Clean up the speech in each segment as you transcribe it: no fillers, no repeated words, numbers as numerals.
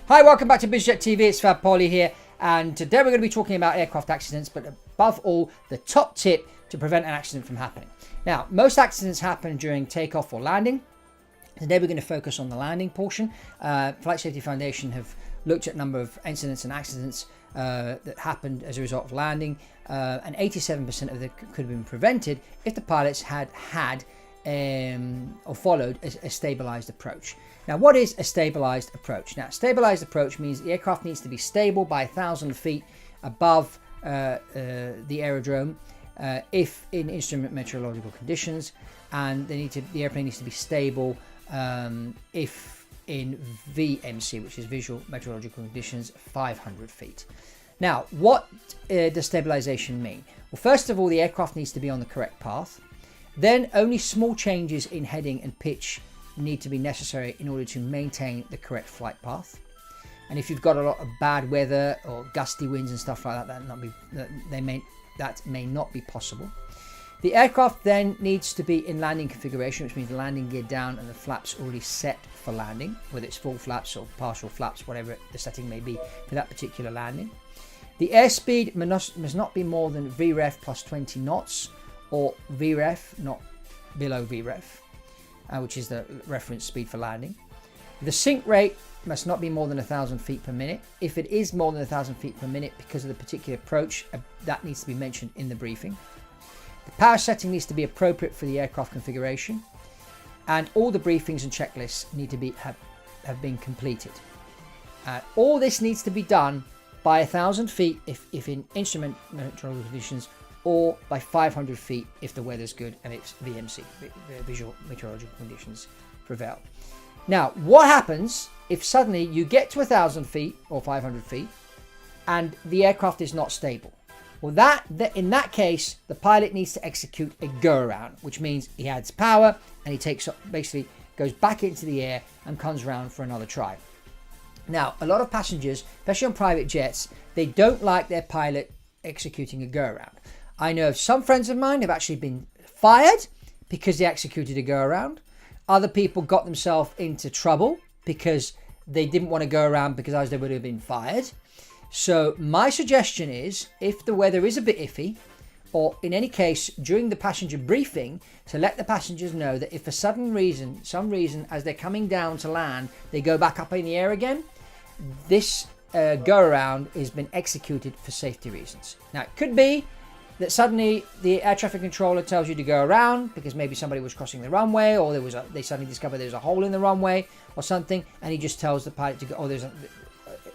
Hi, welcome back to Biz Jet TV. It's Fab Poli here, and today we're going to be talking about aircraft accidents, but above all, the top tip to prevent an accident from happening. Now, most accidents happen during takeoff or landing. Today we're going to focus on the landing portion. Flight Safety Foundation have looked at a number of incidents and accidents that happened as a result of landing, and 87% of them could have been prevented if the pilots had or followed a stabilized approach. Now, what is a stabilized approach? Now, a stabilized approach means the aircraft needs to be stable by 1,000 feet above the aerodrome if in instrument meteorological conditions, and the airplane needs to be stable if in VMC, which is visual meteorological conditions, 500 feet. Now, what does stabilization mean? Well, first of all, the aircraft needs to be on the correct path. Then only small changes in heading and pitch need to be necessary in order to maintain the correct flight path. And if you've got a lot of bad weather or gusty winds and stuff like that, that may not be possible. The aircraft then needs to be in landing configuration, which means the landing gear down and the flaps already set for landing, whether it's full flaps or partial flaps, whatever the setting may be for that particular landing. The airspeed must not be more than VREF plus 20 knots, or VREF, not below VREF, which is the reference speed for landing. The sink rate must not be more than 1,000 feet per minute. If it is more than 1,000 feet per minute because of the particular approach, that needs to be mentioned in the briefing. The power setting needs to be appropriate for the aircraft configuration, and all the briefings and checklists need to have been completed. All this needs to be done by 1,000 feet if in instrument meteorological conditions, or by 500 feet if the weather's good and it's VMC, visual meteorological conditions, prevail. Now, what happens if suddenly you get to 1,000 feet or 500 feet and the aircraft is not stable? Well, in that case, the pilot needs to execute a go-around, which means he adds power and he basically goes back into the air and comes around for another try. Now, a lot of passengers, especially on private jets, they don't like their pilot executing a go-around. I know some friends of mine have actually been fired because they executed a go-around. Other people got themselves into trouble because they didn't want to go around because otherwise they would have been fired. So my suggestion is, if the weather is a bit iffy, or in any case during the passenger briefing, to let the passengers know that if for some reason as they're coming down to land, they go back up in the air again, this go-around has been executed for safety reasons. Now, it could be that suddenly the air traffic controller tells you to go around because maybe somebody was crossing the runway, or they suddenly discover there's a hole in the runway or something, and he just tells the pilot to go. Or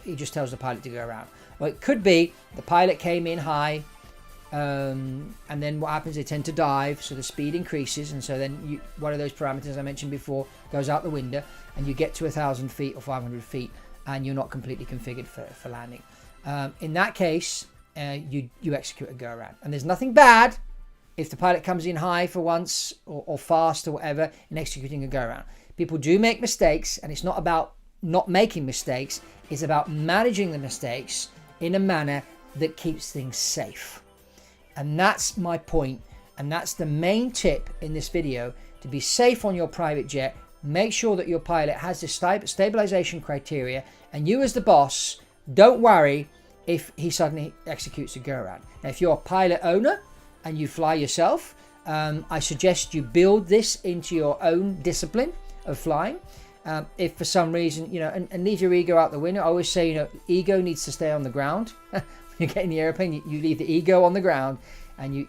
he just tells the pilot to go around. Or it could be the pilot came in high, and then what happens? They tend to dive, so the speed increases, and so then one of those parameters I mentioned before goes out the window, and you get to 1,000 feet or 500 feet, and you're not completely configured for landing. In that case, you execute a go-around. And there's nothing bad if the pilot comes in high for once or fast or whatever in executing a go-around. People do make mistakes, and it's not about not making mistakes. It's about managing the mistakes in a manner that keeps things safe. And that's my point, and that's the main tip in this video. To be safe on your private jet, make sure that your pilot has the stabilization criteria, and you as the boss, don't worry if he suddenly executes a go-around. Now, if you're a pilot owner and you fly yourself, I suggest you build this into your own discipline of flying. If for some reason, and leave your ego out the window. I always say, ego needs to stay on the ground. When you get in the airplane, you leave the ego on the ground, and you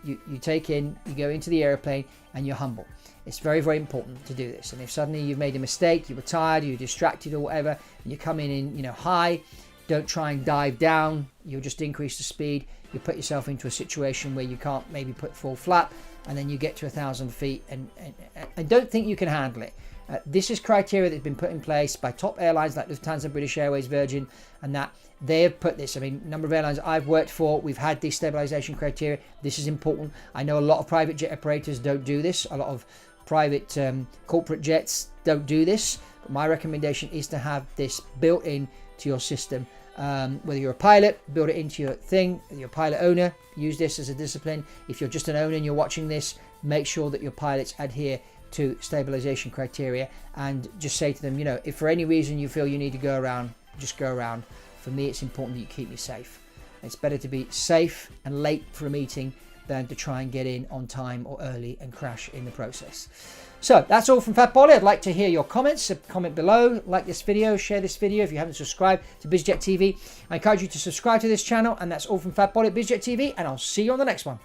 go into the airplane and you're humble. It's very, very important to do this. And if suddenly you've made a mistake, you were tired, you're distracted or whatever, and you're coming in, high, don't try and dive down. You'll just increase the speed. You put yourself into a situation where you can't maybe put full flap, and then you get to 1,000 feet and don't think you can handle it. This is criteria that's been put in place by top airlines like Lufthansa, British Airways, Virgin, and that they have put this. I mean, a number of airlines I've worked for, we've had these stabilization criteria. This is important. I know a lot of private jet operators don't do this. A lot of private corporate jets don't do this. But my recommendation is to have this built in to your system. Whether you're a pilot, build it into your thing. If you're a pilot owner, use this as a discipline. If you're just an owner and you're watching this, make sure that your pilots adhere to stabilization criteria, and just say to them, if for any reason you feel you need to go around, just go around. For me, it's important that you keep me safe. It's better to be safe and late for a meeting than to try and get in on time or early and crash in the process. So that's all from Fab Poli. I'd like to hear your comments. Comment below, like this video, share this video if you haven't subscribed to Biz Jet TV. I encourage you to subscribe to this channel, and that's all from Fab Poli at Biz Jet TV, and I'll see you on the next one.